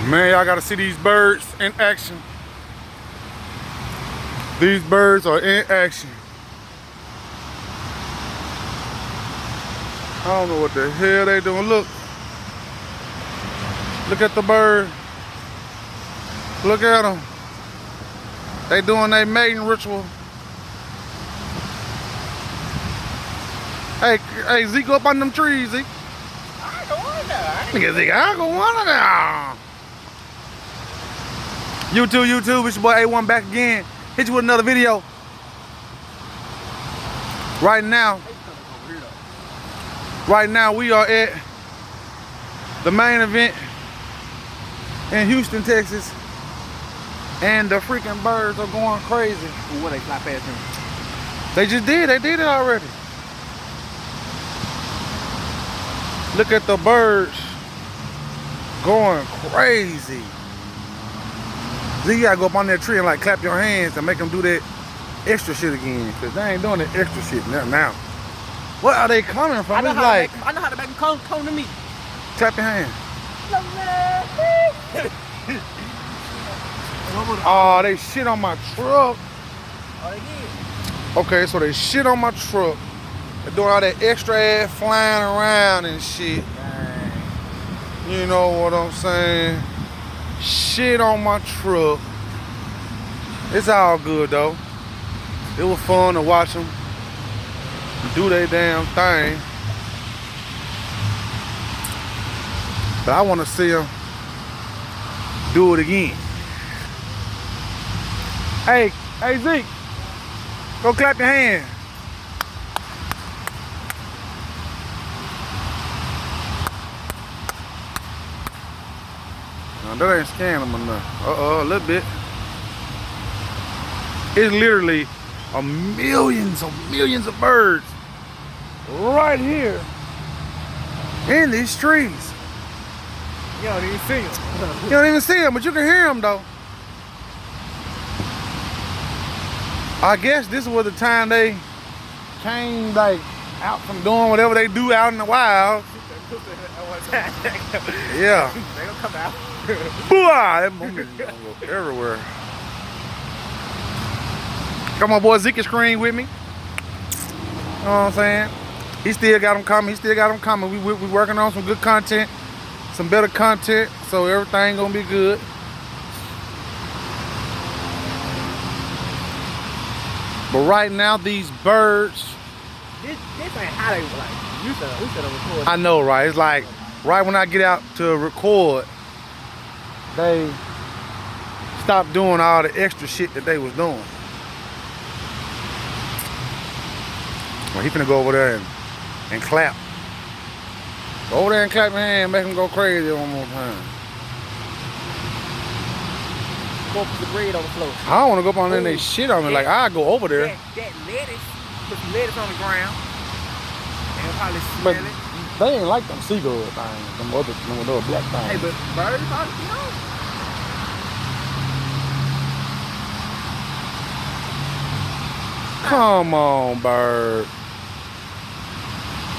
Man, y'all gotta see these birds in action. These birds are in action. I don't know what the hell they doing. Look. Look at the bird. Look at them. They doing their mating ritual. Hey, Zeke, go up on them trees, Zeke. I go on there. Nigga, Zeke, I go on there. YouTube, it's your boy A1 back again. Hit you with another video. Right now we are at the main event in Houston, Texas. And the freaking birds are going crazy. What, they fly past him? They just did. They did it already. Look at the birds going crazy. So you gotta go up on that tree and like clap your hands and make them do that extra shit again. Cause they ain't doing that extra shit now. Where are they coming from? I know It's how to make them come to me. clap your hands. Oh, they shit on my truck. Oh, they did. Okay, so they shit on my truck. They're doing all that extra ass flying around and shit. Dang. You know what I'm saying? Shit on my truck. It's all good though. It was fun to watch them do their damn thing. But I want to see them do it again. Hey Zeke, go clap your hand. No, that ain't scaring them enough. A little bit. It's literally millions of birds right here in these trees. You don't even see them. You don't even see them, but you can hear them though. I guess this was the time they came like out from doing whatever they do out in the wild. Yeah. They gonna come out. Booah! That movie gonna go everywhere. Got my boy Zeke screen with me. You know what I'm saying? He still got them coming. We working on some good content, some better content, so everything gonna be good. But right now, these birds. This ain't how they like. We said record. I know, right? It's like right when I get out to record, they stop doing all the extra shit that they was doing. Well, he finna go over there and clap. Go over there and clap your hand, make him go crazy one more time. Go put the bread on the floor. I don't wanna go up on there and they shit on me. Like, I go over there. That lettuce, put some lettuce on the ground. They'll probably But smell it. they ain't like them seagull things, them other black things. Hey, but birds, you know. Come on, bird.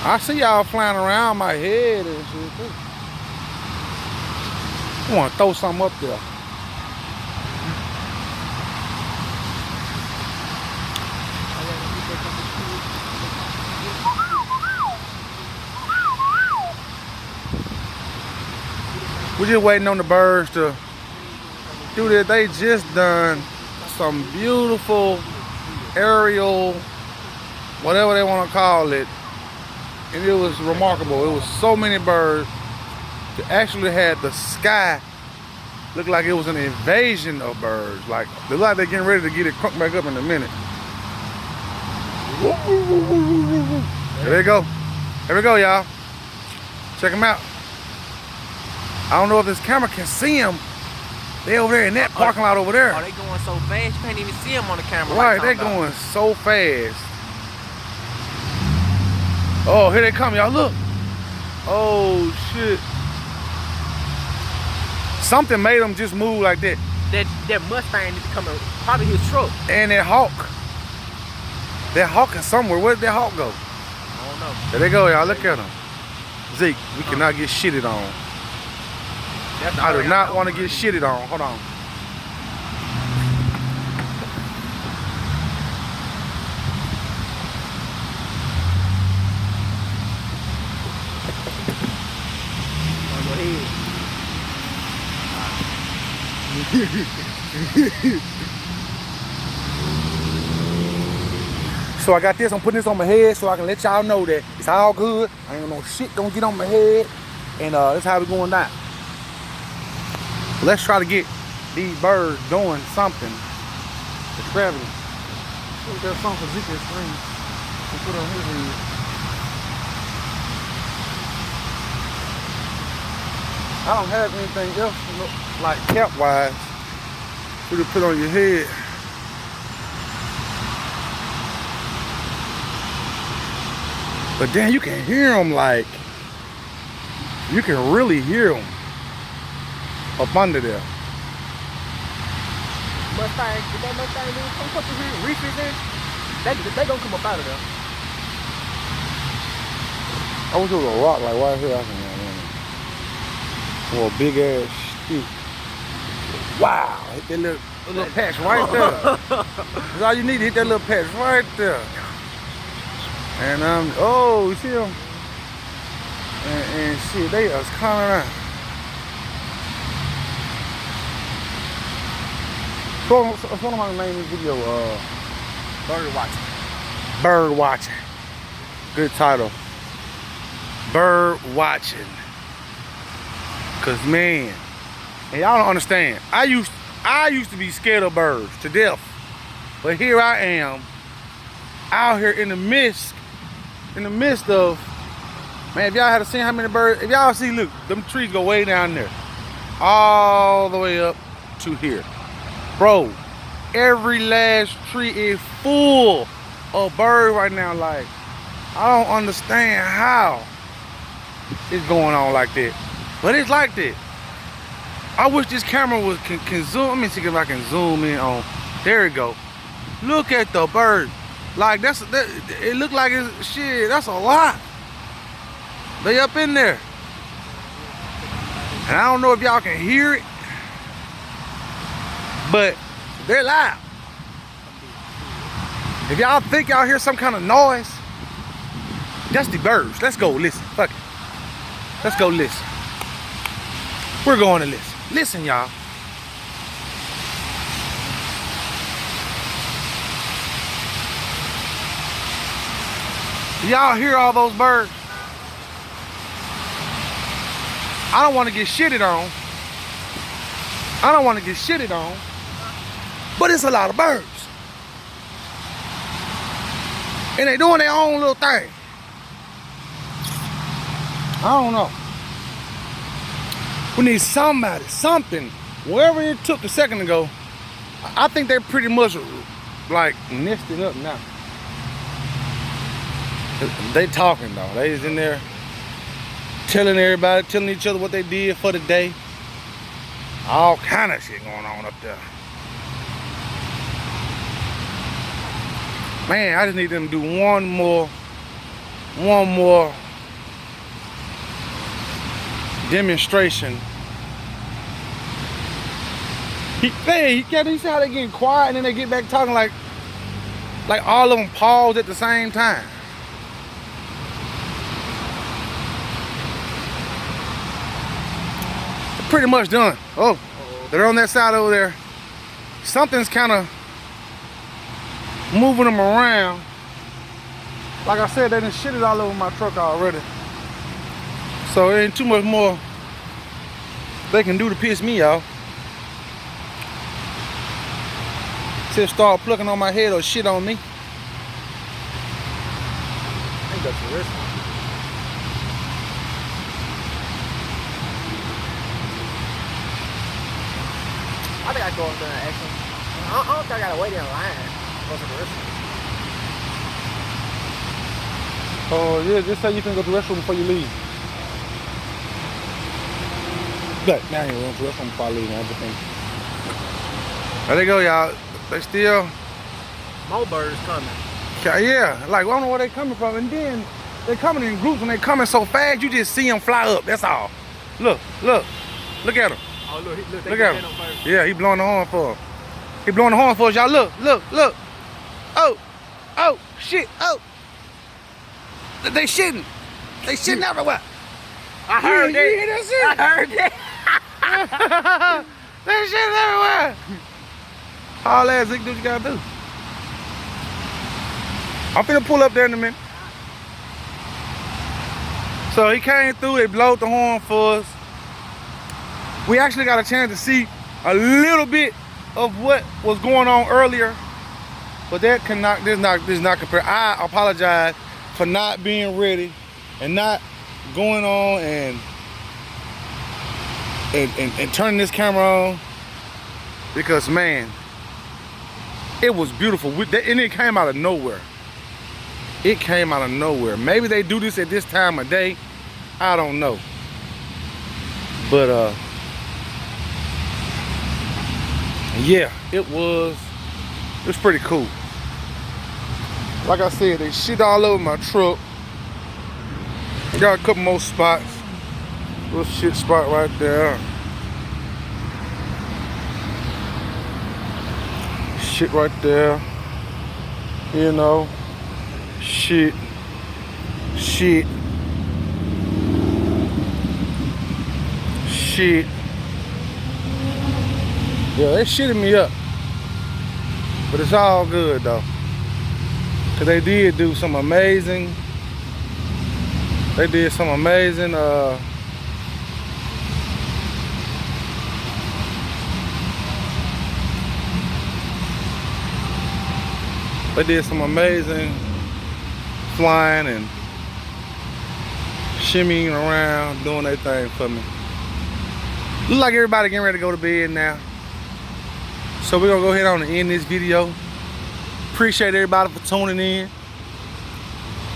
I see y'all flying around my head and shit too. I want to throw something up there. We're just waiting on the birds to do this. They just done some beautiful aerial, whatever they want to call it, and it was remarkable. It was so many birds. It actually had the sky look like it was an invasion of birds. Like, they look like they're getting ready to get it crunked back up in a minute. There they go. There we go, y'all. Check them out. I don't know if this camera can see them. They over there in that parking lot over there. Oh, they going so fast you can't even see them on the camera. Right, they going so fast. Oh, here they come, y'all. Look. Oh, shit. Something made them just move like that. That Mustang needs to come in, probably his truck. And that hawk. They're hawking somewhere. Where did that hawk go? I don't know. There they go, y'all. Look at them. Zeke, we cannot get shitted on. I do not want to get shitted on. Hold on. Go ahead. So I got this, I'm putting this on my head so I can let y'all know that it's all good. I ain't no shit gonna get on my head. And that's how we going down. Let's try to get these birds doing something extravagant. Look, there's something for Zika's screen to put on his head. I don't have anything else like cap-wise for you to put on your head. But then you can hear them like, you can really hear them up under there. Mustang, if that Mustang dude come up here and reef is in, they gonna come up out of there. I wish it was a rock like right here. I can or a big ass stick. Wow, hit that little patch right there. That's all you need to hit that little patch right there. And oh, you see them? And shit, they are coming around. So what am I naming this video? Bird watching. Bird watching. Good title. Bird watching. Cause man, and y'all don't understand. I used to be scared of birds to death, but here I am, out here in the midst of, man. If y'all had seen how many birds, if y'all see, look, them trees go way down there, all the way up to here, bro. Every last tree is full of birds right now. Like, I don't understand how it's going on like that. But it's like that. I wish this camera can zoom. Let me see if I can zoom in on. There it go. Look at the bird. Like it look like it's shit. That's a lot. They up in there. And I don't know if y'all can hear it, but they're loud. If y'all think y'all hear some kind of noise, that's the birds. Let's go listen. Fuck it. Let's go listen. We're going to listen. Listen, y'all. Do y'all hear all those birds? I don't want to get shitted on. I don't want to get shitted on. But it's a lot of birds. And they doing their own little thing. I don't know. We need somebody, something, wherever it took a second ago. I think they're pretty much like nesting up now. They talking though. They is in there telling everybody, telling each other what they did for the day. All kind of shit going on up there. Man, I just need them to do one more demonstration. You see how they getting quiet and then they get back talking like all of them pause at the same time. They're pretty much done. Oh, they're on that side over there. Something's kind of moving them around. Like I said, they done shitted all over my truck already. So there ain't too much more they can do to piss me off. Just start plucking on my head or shit on me. I think that's the rest. I think I go up there and ask them. I don't think I gotta wait in line for the restroom. Oh yeah, just say you can go to the restroom before you leave. Good. Now you went to the restroom before I leave. There they go, y'all. They still. More birds coming. Yeah, like I don't know where they coming from, and then they coming in groups. When they coming so fast, you just see them fly up. That's all. Look, look, Look at him. Oh, look, Look at him. Yeah, he blowing the horn for him. He blowing the horn for us, y'all. Look. Oh, shit. Oh. They shitting. They shitting everywhere. I heard that. You hear that shit? I heard that. They shitting everywhere. All that, Zeke, do what you gotta do. I'm finna pull up there in a minute. So he came through, they blowed the horn for us. We actually got a chance to see a little bit of what was going on earlier, but that cannot, this is not compared. I apologize for not being ready and not going on and turning this camera on, because man, it was beautiful. And it came out of nowhere. It came out of nowhere. Maybe they do this at this time of day. I don't know. But yeah, it was pretty cool. Like I said, they shit all over my truck. Got a couple more spots. Little shit spot right there. Shit right there. You know. Shit. Shit. Yeah, they shitting me up. But it's all good though. Cause they did do some amazing. They did some amazing flying and shimmying around, doing their thing for me. Look like everybody getting ready to go to bed now. So we're gonna go ahead on and end this video. Appreciate everybody for tuning in.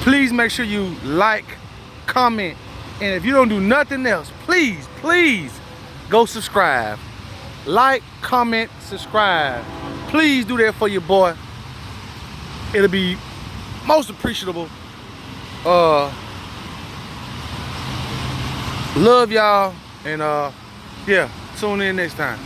Please make sure you like, comment, and if you don't do nothing else, please go subscribe. Like, comment, subscribe. Please do that for your boy. It'll be most appreciable. Love y'all, and yeah, tune in next time.